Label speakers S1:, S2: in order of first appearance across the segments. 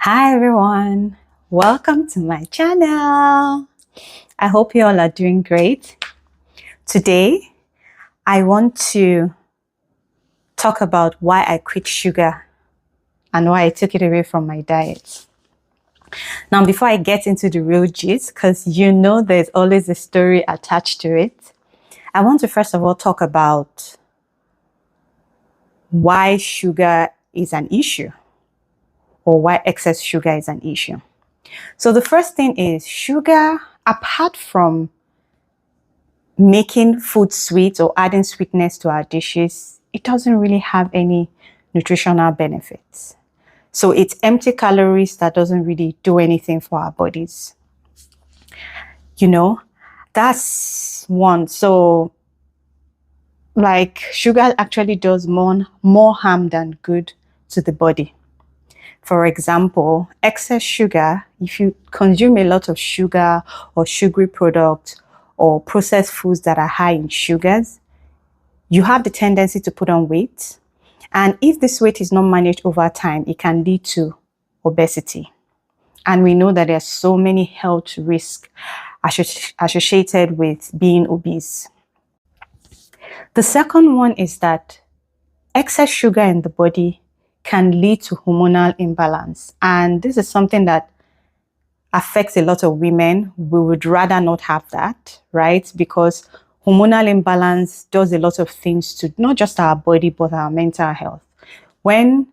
S1: Hi everyone, welcome to my channel. I hope you all are doing great. Today, I want to talk about why I quit sugar and why I took it away from my diet. Now, before I get into the real gist, because you know there's always a story attached to it, I want to first of all talk about why sugar is an issue or why excess sugar is an issue. So the first thing is sugar, apart from making food sweet or adding sweetness to our dishes, it doesn't really have any nutritional benefits. So it's empty calories that doesn't really do anything for our bodies. You know, that's one. So like sugar actually does more harm than good to the body. For example, excess sugar, if you consume a lot of sugar or sugary products or processed foods that are high in sugars, you have the tendency to put on weight. And if this weight is not managed over time, it can lead to obesity. And we know that there are so many health risks associated with being obese. The second one is that excess sugar in the body can lead to hormonal imbalance. And this is something that affects a lot of women. We would rather not have that, right? Because hormonal imbalance does a lot of things to not just our body, but our mental health. When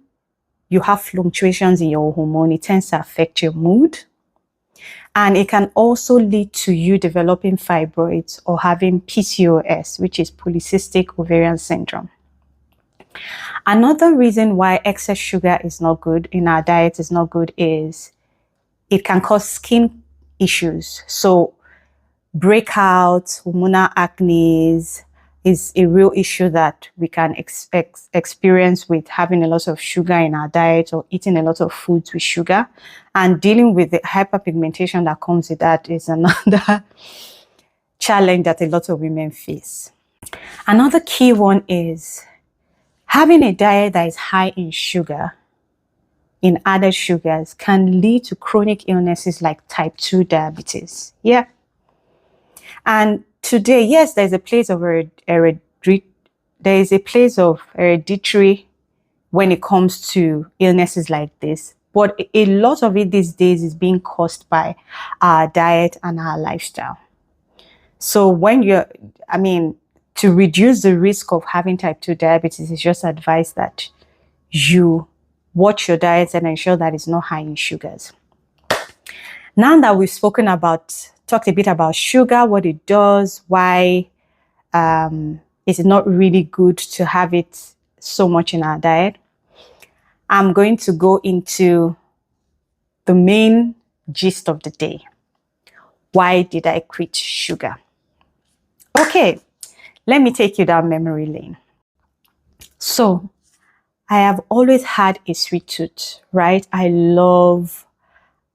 S1: you have fluctuations in your hormone, it tends to affect your mood. And it can also lead to you developing fibroids or having PCOS, which is polycystic ovarian syndrome. Another reason why excess sugar is not good in our diet is not good is it can cause skin issues. So breakouts, hormonal acne is a real issue that we can experience with having a lot of sugar in our diet or eating a lot of foods with sugar. And dealing with the hyperpigmentation that comes with that is another challenge that a lot of women face. Another key one is having a diet that is high in sugar, in added sugars, can lead to chronic illnesses like type 2 diabetes. Yeah. And today, yes, there's a place of hereditary when it comes to illnesses like this. But a lot of it these days is being caused by our diet and our lifestyle. So when to reduce the risk of having type 2 diabetes, it's just advised that you watch your diet and ensure that it's not high in sugars. Now that we've talked a bit about sugar, what it does, why it's not really good to have it so much in our diet, I'm going to go into the main gist of the day. Why did I quit sugar? Okay. Let me take you down memory lane. So, I have always had a sweet tooth, right? I love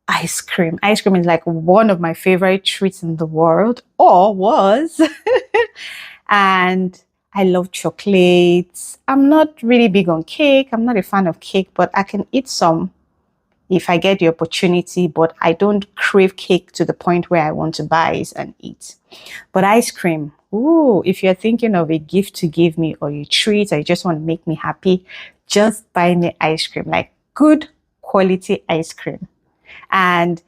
S1: ice cream. Ice cream is like one of my favorite treats in the world, or was. And I love chocolates. I'm not really big on cake. I'm not a fan of cake, but I can eat some if I get the opportunity, but I don't crave cake to the point where I want to buy it and eat. But ice cream, ooh, if you're thinking of a gift to give me or a treat, or you just want to make me happy, just buy me ice cream, like good quality ice cream. And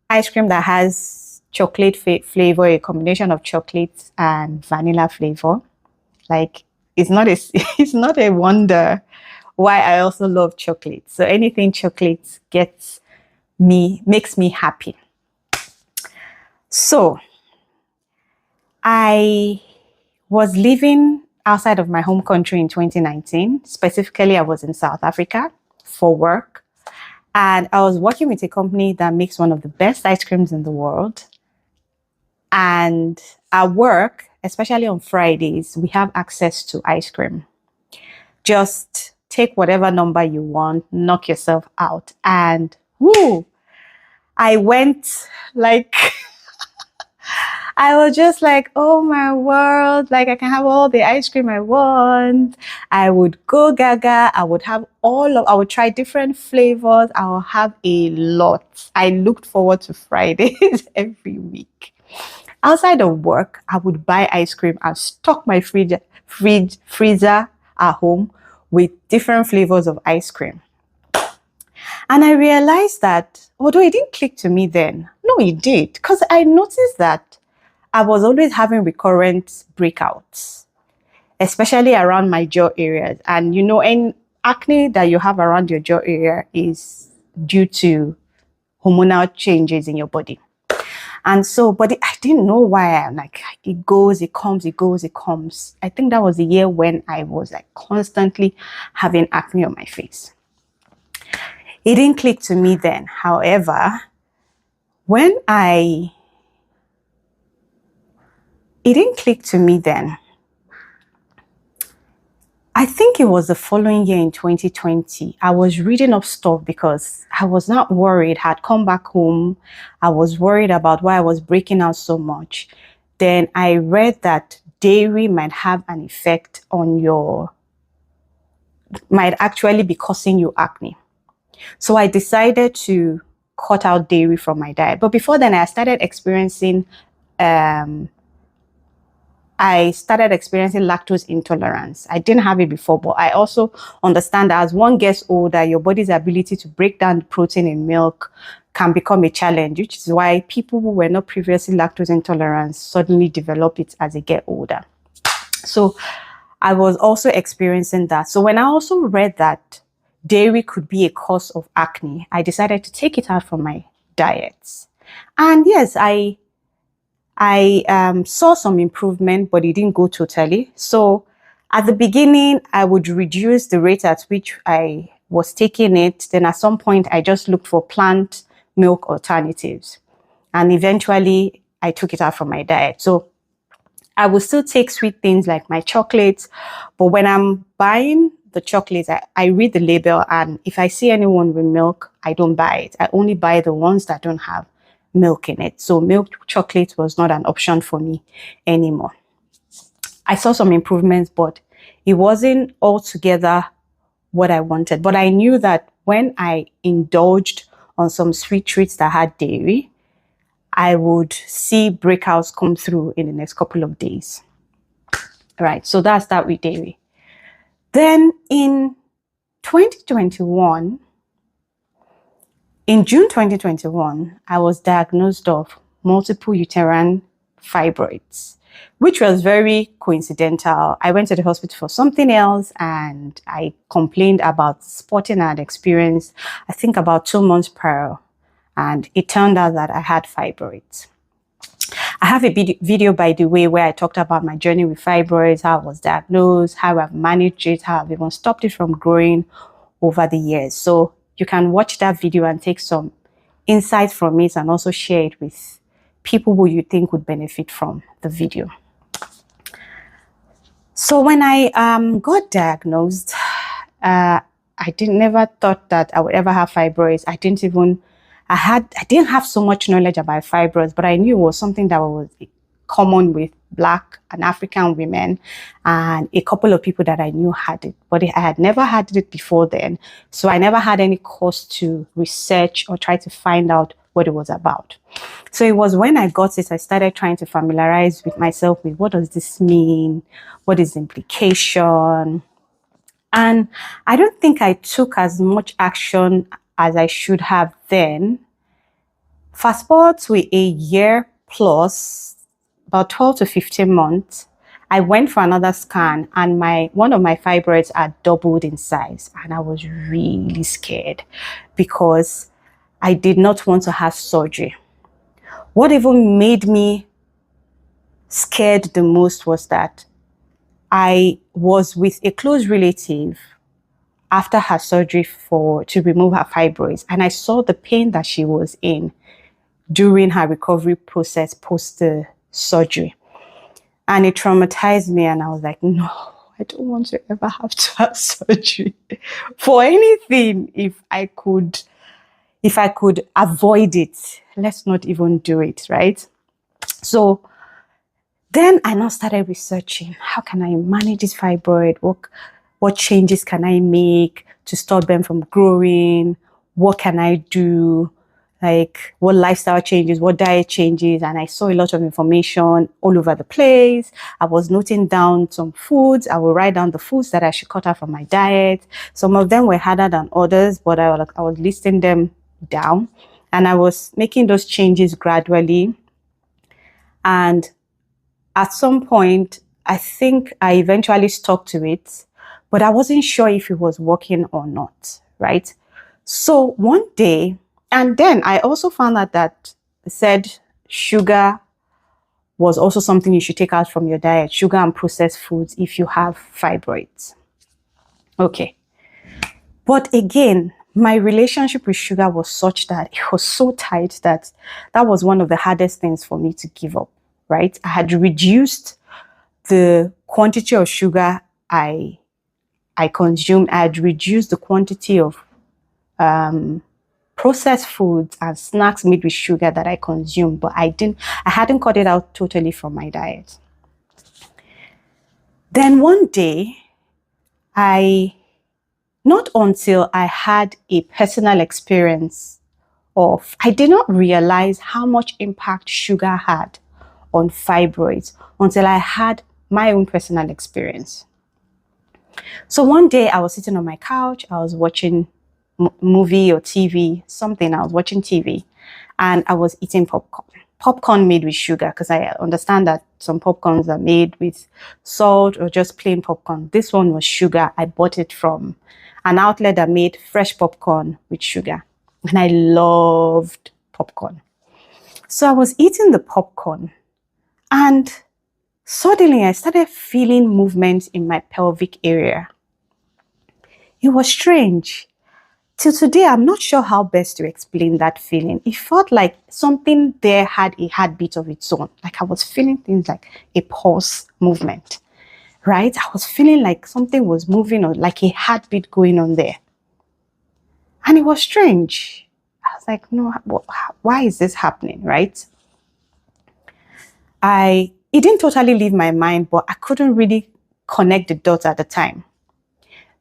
S1: ice cream that has chocolate flavor, a combination of chocolate and vanilla flavor. Like it's not a wonder why I also love chocolate. So anything chocolate makes me happy. So I was living outside of my home country in 2019. Specifically, I was in South Africa for work. And I was working with a company that makes one of the best ice creams in the world. And at work, especially on Fridays, we have access to ice cream. Just take whatever number you want, knock yourself out. And whoo, I went like, I was just like, oh my world, like I can have all the ice cream I want. I would go gaga. I would have I would try different flavors. I will have a lot. I looked forward to Fridays every week. Outside of work, I would buy ice cream and stock my freezer at home with different flavors of ice cream. And I realized that, although it didn't click to me then, no, it did, because I noticed that I was always having recurrent breakouts, especially around my jaw areas. And any acne that you have around your jaw area is due to hormonal changes in your body. And so, but I didn't know why. I'm like, it goes, it comes, it goes, it comes. I think that was the year when I was like constantly having acne on my face. It didn't click to me then. However, it didn't click to me then. I think it was the following year in 2020. I was reading up stuff because I was not worried. I had come back home. I was worried about why I was breaking out so much. Then I read that dairy might have an effect on might actually be causing you acne. So I decided to cut out dairy from my diet. But before then, I started experiencing lactose intolerance. I didn't have it before, but I also understand that as one gets older, your body's ability to break down the protein in milk can become a challenge, which is why people who were not previously lactose intolerant suddenly develop it as they get older. So I was also experiencing that. So when I also read that dairy could be a cause of acne, I decided to take it out from my diet. And yes, I saw some improvement, but it didn't go totally. So at the beginning, I would reduce the rate at which I was taking it. Then at some point, I just looked for plant milk alternatives. And eventually, I took it out from my diet. So I will still take sweet things like my chocolates. But when I'm buying the chocolates, I read the label. And if I see anyone with milk, I don't buy it. I only buy the ones that don't have milk in it. So milk chocolate was not an option for me anymore. I saw some improvements, but it wasn't altogether what I wanted. But I knew that when I indulged on some sweet treats that had dairy, I would see breakouts come through in the next couple of days. Right, so that's that with dairy. Then in 2021, in June 2021, I was diagnosed of multiple uterine fibroids, which was very coincidental. I went to the hospital for something else and I complained about spotting I had experienced, I think about 2 months prior. And it turned out that I had fibroids. I have a video, by the way, where I talked about my journey with fibroids, how I was diagnosed, how I've managed it, how I've even stopped it from growing over the years. So you can watch that video and take some insights from it and also share it with people who you think would benefit from the video. So when I got diagnosed, I never thought that I would ever have fibroids. I didn't have so much knowledge about fibroids, but I knew it was something that was common with Black and African women, and a couple of people that I knew had it, but I had never had it before then. So I never had any cause to research or try to find out what it was about. So it was when I got it, I started trying to familiarize with myself with what does this mean? What is the implication? And I don't think I took as much action as I should have then. Fast forward to a year plus, about 12 to 15 months, I went for another scan and one of my fibroids had doubled in size. And I was really scared because I did not want to have surgery. What even made me scared the most was that I was with a close relative after her surgery to remove her fibroids. And I saw the pain that she was in during her recovery process post the surgery. And it traumatized me. And I was like, no, I don't want to ever have to have surgery for anything. If I could avoid it, let's not even do it, right? So Then I now started researching, how can I manage this fibroid? What changes can I make to stop them from growing? What can I do? Like what lifestyle changes, what diet changes? And I saw a lot of information all over the place. I was noting down some foods. I will write down the foods that I should cut out from my diet. Some of them were harder than others, but I was listing them down and I was making those changes gradually. And at some point, I think I eventually stuck to it, but I wasn't sure if it was working or not, right? So one day, and then I also found out that it said sugar was also something you should take out from your diet, sugar and processed foods if you have fibroids. Okay. But again, my relationship with sugar was such that it was so tight that that was one of the hardest things for me to give up, right? I had reduced the quantity of sugar I consumed. I had reduced the quantity of processed foods and snacks made with sugar that I consumed, but I hadn't cut it out totally from my diet. Then one day, not until I had a personal experience I did not realize how much impact sugar had on fibroids until I had my own personal experience. So one day I was sitting on my couch, I was watching movie or TV, something, I was watching TV and I was eating popcorn made with sugar, because I understand that some popcorns are made with salt or just plain popcorn. This one was sugar. I bought it from an outlet that made fresh popcorn with sugar. And I loved popcorn. So I was eating the popcorn and suddenly I started feeling movements in my pelvic area. It was strange. Till today, I'm not sure how best to explain that feeling. It felt like something there had a heartbeat of its own. Like I was feeling things like a pulse movement, right? I was feeling like something was moving or like a heartbeat going on there. And it was strange. I was like, no, why is this happening, right? It didn't totally leave my mind, but I couldn't really connect the dots at the time.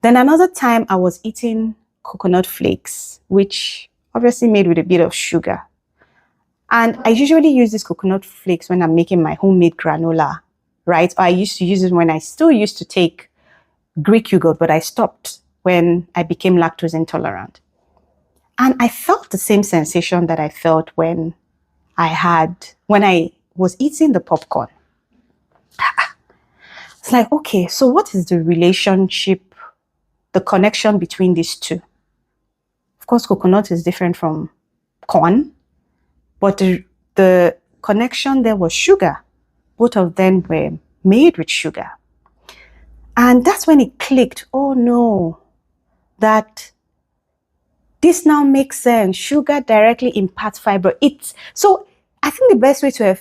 S1: Then another time I was eating coconut flakes, which obviously made with a bit of sugar. And I usually use these coconut flakes when I'm making my homemade granola, right? Or I used to use it when I still used to take Greek yogurt, but I stopped when I became lactose intolerant. And I felt the same sensation that I felt when I was eating the popcorn. It's like, okay, so what is the relationship, the connection between these two? Of course, coconut is different from corn, but the connection there was sugar. Both of them were made with sugar. And that's when it clicked. Oh no, that this now makes sense. Sugar directly impacts fiber. So I think the best way to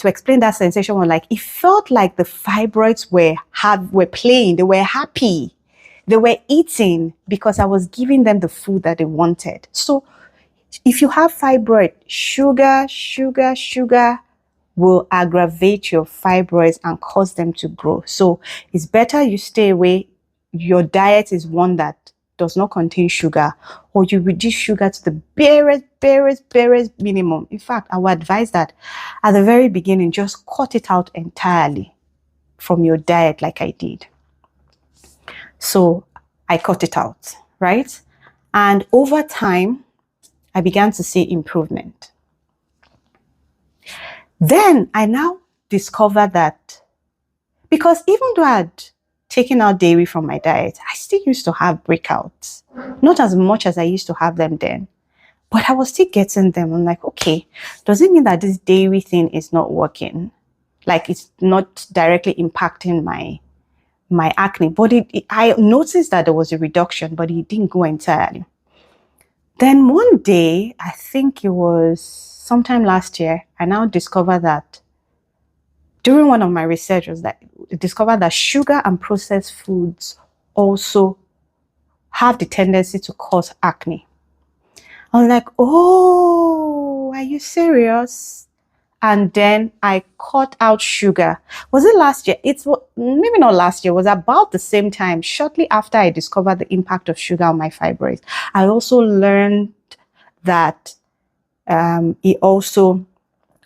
S1: explain that sensation was like, it felt like the fibroids were playing, they were happy. They were eating because I was giving them the food that they wanted. So if you have fibroid, sugar will aggravate your fibroids and cause them to grow. So it's better you stay away. Your diet is one that does not contain sugar, or you reduce sugar to the barest minimum. In fact, I would advise that at the very beginning, just cut it out entirely from your diet like I did. So I cut it out, right? And over time, I began to see improvement. Then I now discovered that, because even though I had taken out dairy from my diet, I still used to have breakouts. Not as much as I used to have them then, but I was still getting them. I'm like, okay, does it mean that this dairy thing is not working? Like it's not directly impacting my acne, but I noticed that there was a reduction, but it didn't go entirely. Then one day, I think it was sometime last year, I now discovered that during one of my researches, that I discovered that sugar and processed foods also have the tendency to cause acne. I was like, oh, are you serious? and then I cut out sugar. Was it last year? It's maybe not last year. It was about the same time, shortly after I discovered the impact of sugar on my fibroids. I also learned that it also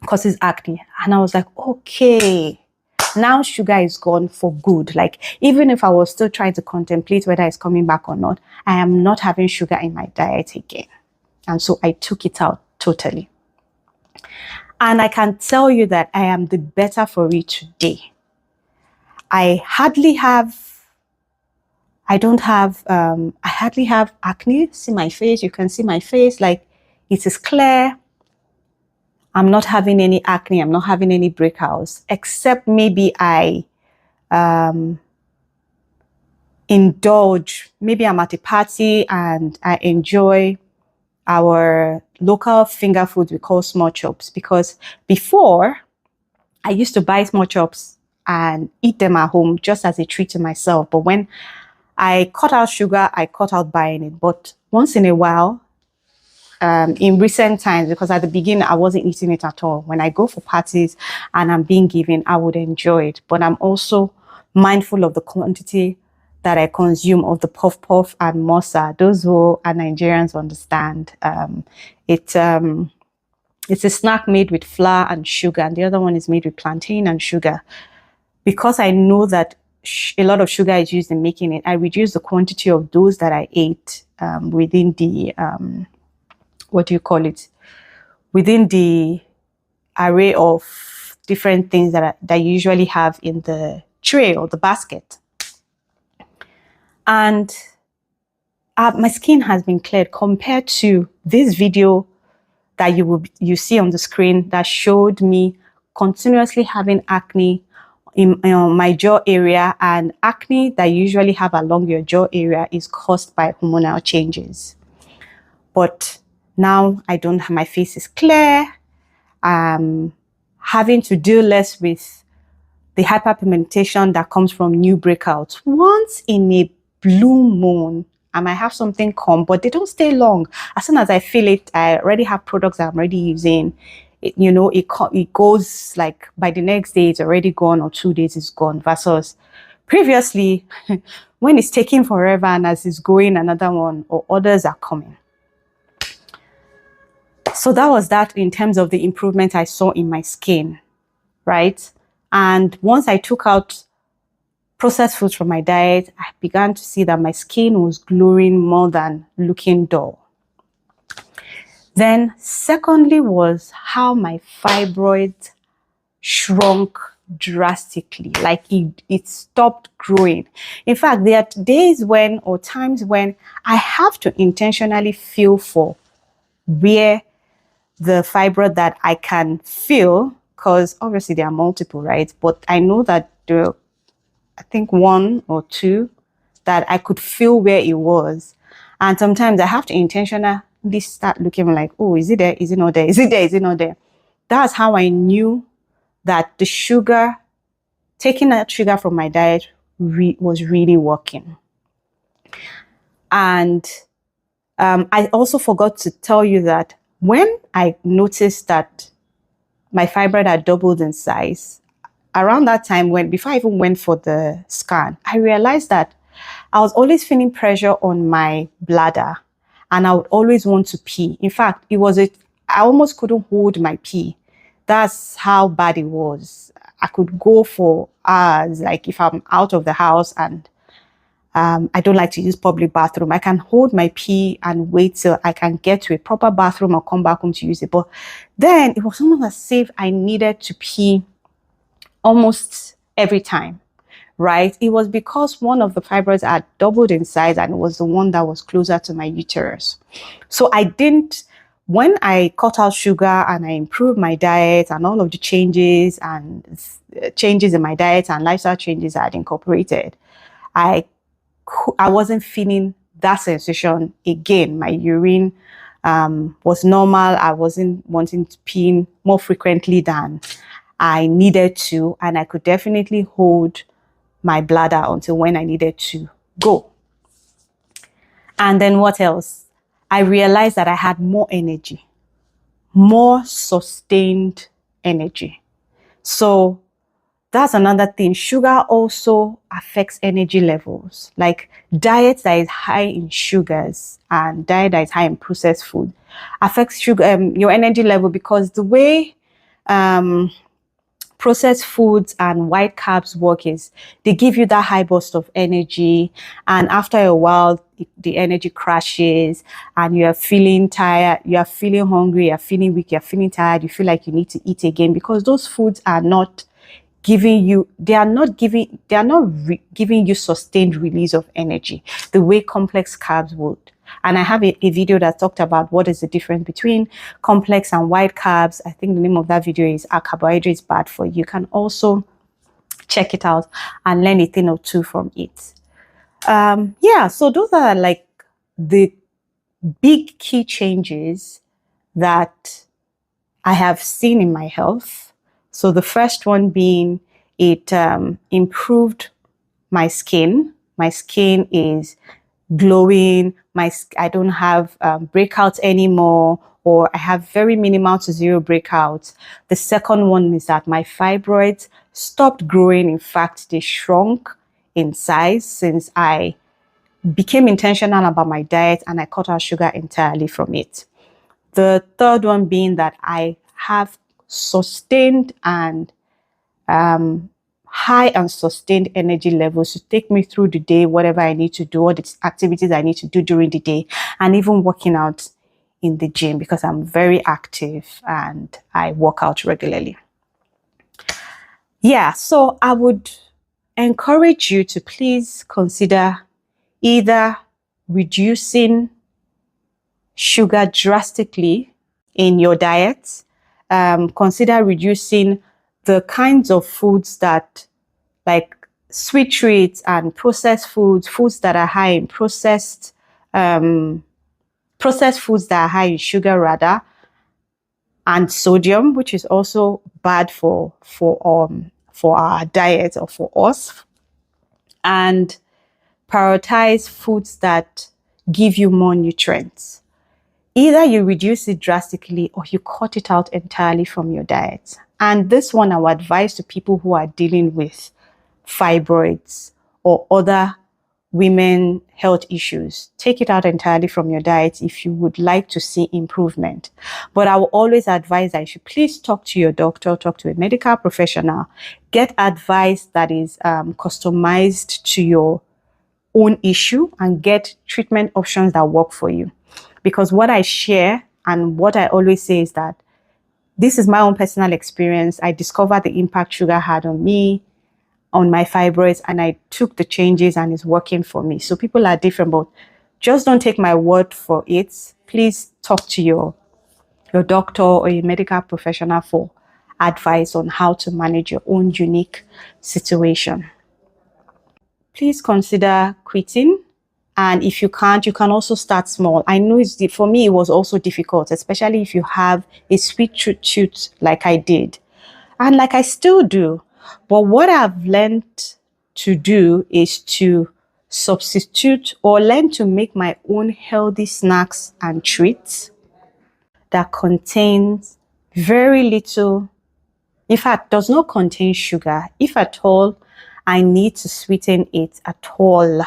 S1: causes acne. And I was like, okay, now sugar is gone for good. Like, even if I was still trying to contemplate whether it's coming back or not, I am not having sugar in my diet again. And so I took it out totally. And I can tell you that I am the better for it today. I hardly have acne. See my face, you can see my face, like it is clear. I'm not having any acne, I'm not having any breakouts, except maybe I indulge. Maybe I'm at a party and I enjoy our local finger food we call small chops, because before I used to buy small chops and eat them at home just as a treat to myself. But when I cut out sugar, I cut out buying it. But once in a while, in recent times, because at the beginning I wasn't eating it at all. When I go for parties and I'm being given, I would enjoy it. But I'm also mindful of the quantity that I consume of the puff puff and mosa. Those who are Nigerians understand. It's a snack made with flour and sugar, and the other one is made with plantain and sugar. Because I know that a lot of sugar is used in making it, I reduce the quantity of those that I ate within the within the array of different things that I usually have in the tray or the basket. And my skin has been cleared compared to this video that you see on the screen that showed me continuously having acne in my jaw area, and acne that you usually have along your jaw area is caused by hormonal changes. But now I don't have, my face is clear. Having to deal less with the hyperpigmentation that comes from new breakouts. Once in a blue moon, I might have something come, but they don't stay long. As soon as I feel it, I already have products that I'm already using. It goes like by the next day, it's already gone, or 2 days it's gone, versus previously, when it's taking forever and as it's going, another one or others are coming. So that was that in terms of the improvement I saw in my skin, right? And once I took out processed foods from my diet, I began to see that my skin was glowing more than looking dull. Then secondly was how my fibroids shrunk drastically. Like it stopped growing. In fact, there are days when, or times when, I have to intentionally feel for where the fibroid that I can feel, because obviously there are multiple, right? But I know that there are, I think, 1 or 2 that I could feel where it was. And sometimes I have to intentionally start looking like, oh, is it there? Is it not there? Is it there? Is it not there? That's how I knew that the sugar, taking that sugar from my diet was really working. And I also forgot to tell you that when I noticed that my fibroid had doubled in size, around that time, before I even went for the scan, I realized that I was always feeling pressure on my bladder, and I would always want to pee. In fact, I almost couldn't hold my pee. That's how bad it was. I could go for hours, like if I'm out of the house and I don't like to use public bathroom, I can hold my pee and wait till I can get to a proper bathroom or come back home to use it. But then it was almost as if I needed to pee almost every time, right? It was because one of the fibroids had doubled in size, and it was the one that was closer to my uterus. So when I cut out sugar and I improved my diet and all of the changes in my diet and lifestyle changes I had incorporated, I wasn't feeling that sensation again. My urine was normal. I wasn't wanting to pee more frequently than I needed to, and I could definitely hold my bladder until when I needed to go. And then what else? I realized that I had more energy, more sustained energy. So that's another thing. Sugar also affects energy levels. Like diet that is high in sugars and diet that is high in processed food affects sugar, your energy level, because the way um, processed foods and white carbs work is they give you that high burst of energy, and after a while the energy crashes and you're feeling tired, you're feeling hungry, you're feeling weak, you're feeling tired, you feel like you need to eat again, because those foods are not giving you, giving you sustained release of energy the way complex carbs would. And I have a video that talked about what is the difference between complex and white carbs. I think the name of that video is "Are Carbohydrates Bad for You?" You can also check it out and learn a thing or two from it. Yeah, so those are like the big key changes that I have seen in my health. So the first one being it improved my skin. My skin is glowing. I don't have breakouts anymore, or I have very minimal to zero breakouts. The second one is that my fibroids stopped growing. In fact, they shrunk in size since I became intentional about my diet and I cut out sugar entirely from it. The third one being that I have sustained and high and sustained energy levels to take me through the day, whatever I need to do, all the activities I need to do during the day, and even working out in the gym because I'm very active and I work out regularly. Yeah, so I would encourage you to please consider either reducing sugar drastically in your diet. Consider reducing the kinds of foods that, like sweet treats and processed foods, foods that are high in processed foods that are high in sugar rather, and sodium, which is also bad for our diet or for us. And prioritize foods that give you more nutrients. Either you reduce it drastically or you cut it out entirely from your diet. And this one I would advise to people who are dealing with fibroids or other women health issues. Take it out entirely from your diet if you would like to see improvement. But I will always advise that you should please talk to your doctor, talk to a medical professional, get advice that is customized to your own issue, and get treatment options that work for you. Because what I share and what I always say is that this is my own personal experience. I discovered the impact sugar had on me, on my fibroids, and I took the changes and it's working for me. So people are different, but just don't take my word for it. Please talk to your doctor or a medical professional for advice on how to manage your own unique situation. Please consider quitting. And if you can't, you can also start small. I know for me, it was also difficult, especially if you have a sweet tooth like I did and like I still do. But what I've learned to do is to substitute or learn to make my own healthy snacks and treats that contains very little, in fact, does not contain sugar. If at all, I need to sweeten it at all,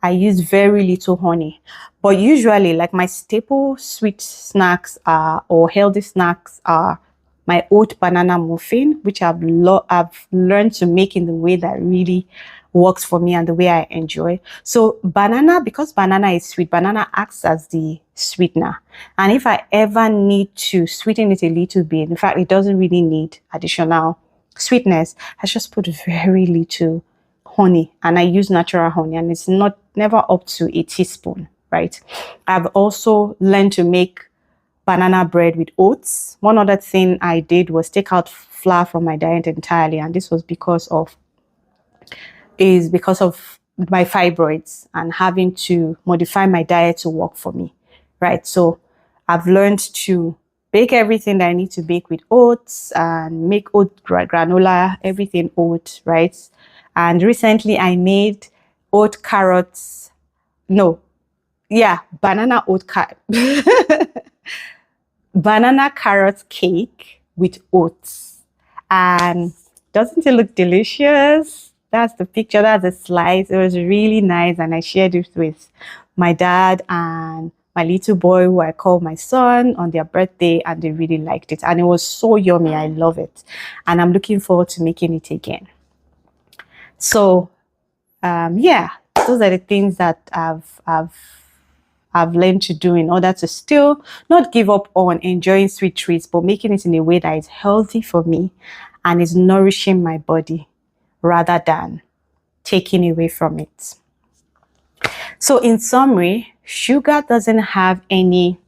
S1: I use very little honey. But usually, like my staple sweet snacks are, or healthy snacks are, my oat banana muffin, which I've learned to make in the way that really works for me and the way I enjoy. So banana, because banana is sweet, banana acts as the sweetener. And if I ever need to sweeten it a little bit, in fact, it doesn't really need additional sweetness, I just put very little honey, and I use natural honey, and it's never up to a teaspoon, right? I've also learned to make banana bread with oats. One other thing I did was take out flour from my diet entirely, and this was because of my fibroids and having to modify my diet to work for me, right? So I've learned to bake everything that I need to bake with oats and make oat granola, everything oat, right? And recently I made oat carrots, no, yeah, banana carrot cake with oats. And doesn't it look delicious? That's the picture, that's the slice. It was really nice, and I shared it with my dad and my little boy, who I call my son, on their birthday, and they really liked it. And it was so yummy. I love it. And I'm looking forward to making it again. So, yeah, those are the things that I've learned to do in order to still not give up on enjoying sweet treats, but making it in a way that is healthy for me and is nourishing my body rather than taking away from it. So in summary, sugar doesn't have any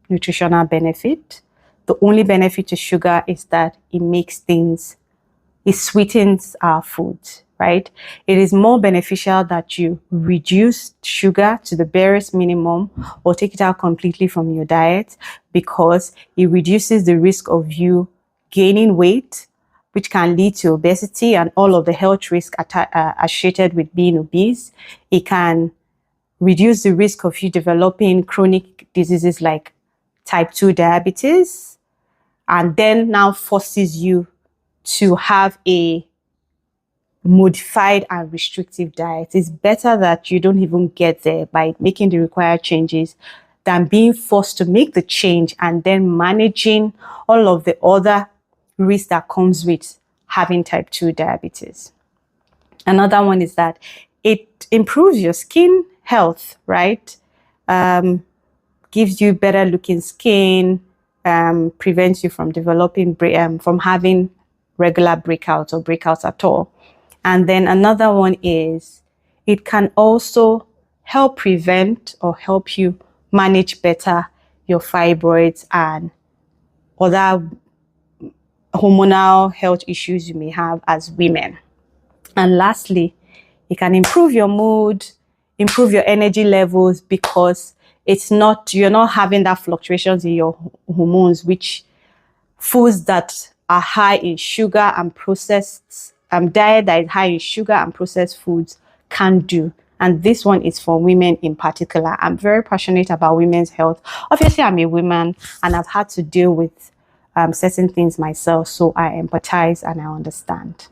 S1: nutritional benefit. The only benefit to sugar is that it sweetens our food, right? It is more beneficial that you reduce sugar to the barest minimum or take it out completely from your diet, because it reduces the risk of you gaining weight, which can lead to obesity and all of the health risks associated with being obese. It can reduce the risk of you developing chronic diseases like type 2 diabetes, and then now forces you to have a modified and restrictive diet. It's better that you don't even get there by making the required changes than being forced to make the change and then managing all of the other risks that comes with having type 2 diabetes. Another one is that it improves your skin health, right? Gives you better looking skin, prevents you from developing, from having regular breakouts or breakouts at all. And then another one is it can also help prevent or help you manage better your fibroids and other hormonal health issues you may have as women. And lastly, it can improve your mood, improve your energy levels, because you're not having that fluctuations in your hormones, which foods that are high in sugar and processed, diet that is high in sugar and processed foods can do. And this one is for women in particular. I'm very passionate about women's health. Obviously, I'm a woman and I've had to deal with certain things myself, so I empathize and I understand.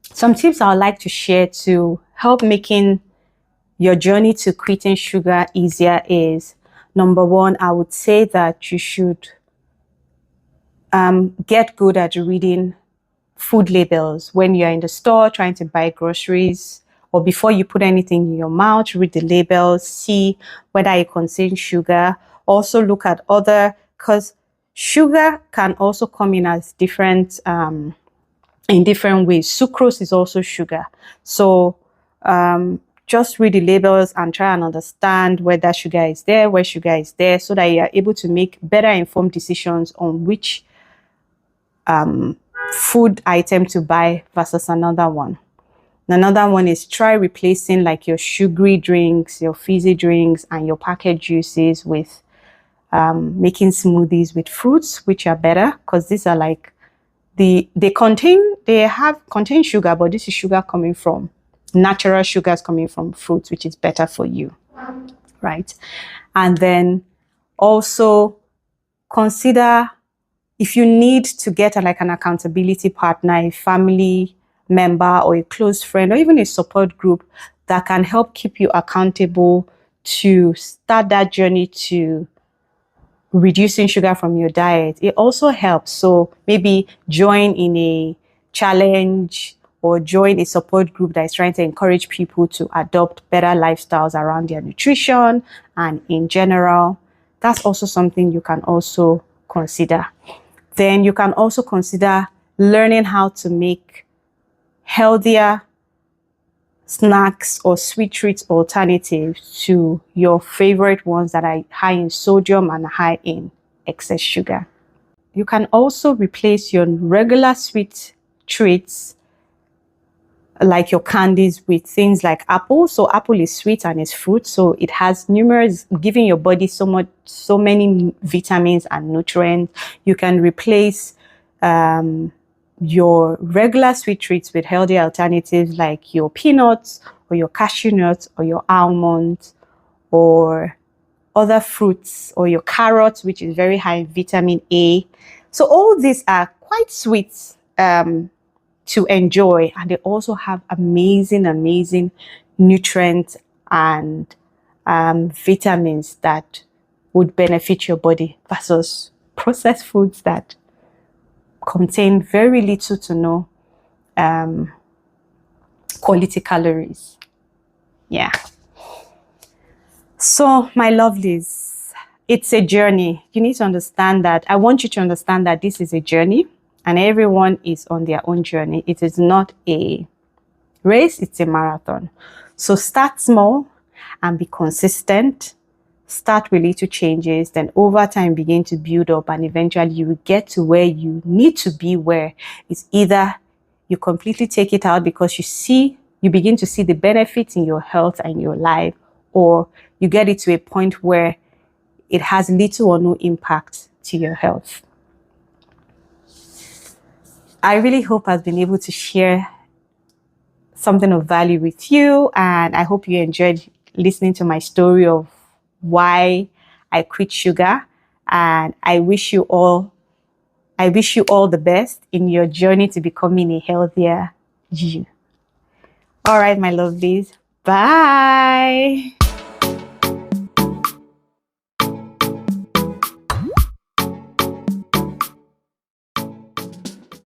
S1: Some tips I would like to share to help making your journey to quitting sugar easier is, number one, I would say that you should get good at reading food labels when you're in the store trying to buy groceries, or before you put anything in your mouth, read the labels, see whether it contains sugar. Also look at because sugar can also come in as different in different ways. Sucrose is also sugar. So just read the labels and try and understand whether sugar is there, where sugar is there, so that you are able to make better informed decisions on which food item to buy versus another one. Another one is try replacing like your sugary drinks, your fizzy drinks, and your packaged juices with making smoothies with fruits, which are better, because these are like they contain sugar, but this is sugar coming from natural sugars coming from fruits, which is better for you, right? And then also consider if you need to get an accountability partner, a family member or a close friend, or even a support group that can help keep you accountable to start that journey to reducing sugar from your diet. It also helps. So maybe join in a challenge or join a support group that is trying to encourage people to adopt better lifestyles around their nutrition and in general. That's also something you can also consider. Then you can also consider learning how to make healthier snacks or sweet treats alternatives to your favorite ones that are high in sodium and high in excess sugar. You can also replace your regular sweet treats like your candies with things like apple. So apple is sweet and it's fruit, so it has giving your body so many vitamins and nutrients. You can replace your regular sweet treats with healthy alternatives like your peanuts or your cashew nuts or your almonds or other fruits, or your carrots, which is very high in vitamin A, So all these are quite sweet to enjoy, and they also have amazing nutrients and vitamins that would benefit your body versus processed foods that contain very little to no quality calories. Yeah. So my lovelies, it's a journey. You need to understand that. I want you to understand that this is a journey and everyone is on their own journey. It is not a race, it's a marathon. So start small and be consistent. Start with little changes, then over time begin to build up, and eventually you will get to where you need to be, where it's either you completely take it out because you begin to see the benefits in your health and your life, or you get it to a point where it has little or no impact to your health. I really hope I've been able to share something of value with you, and I hope you enjoyed listening to my story of why I quit sugar. And I wish you all the best in your journey to becoming a healthier you. All right, my lovelies. Bye.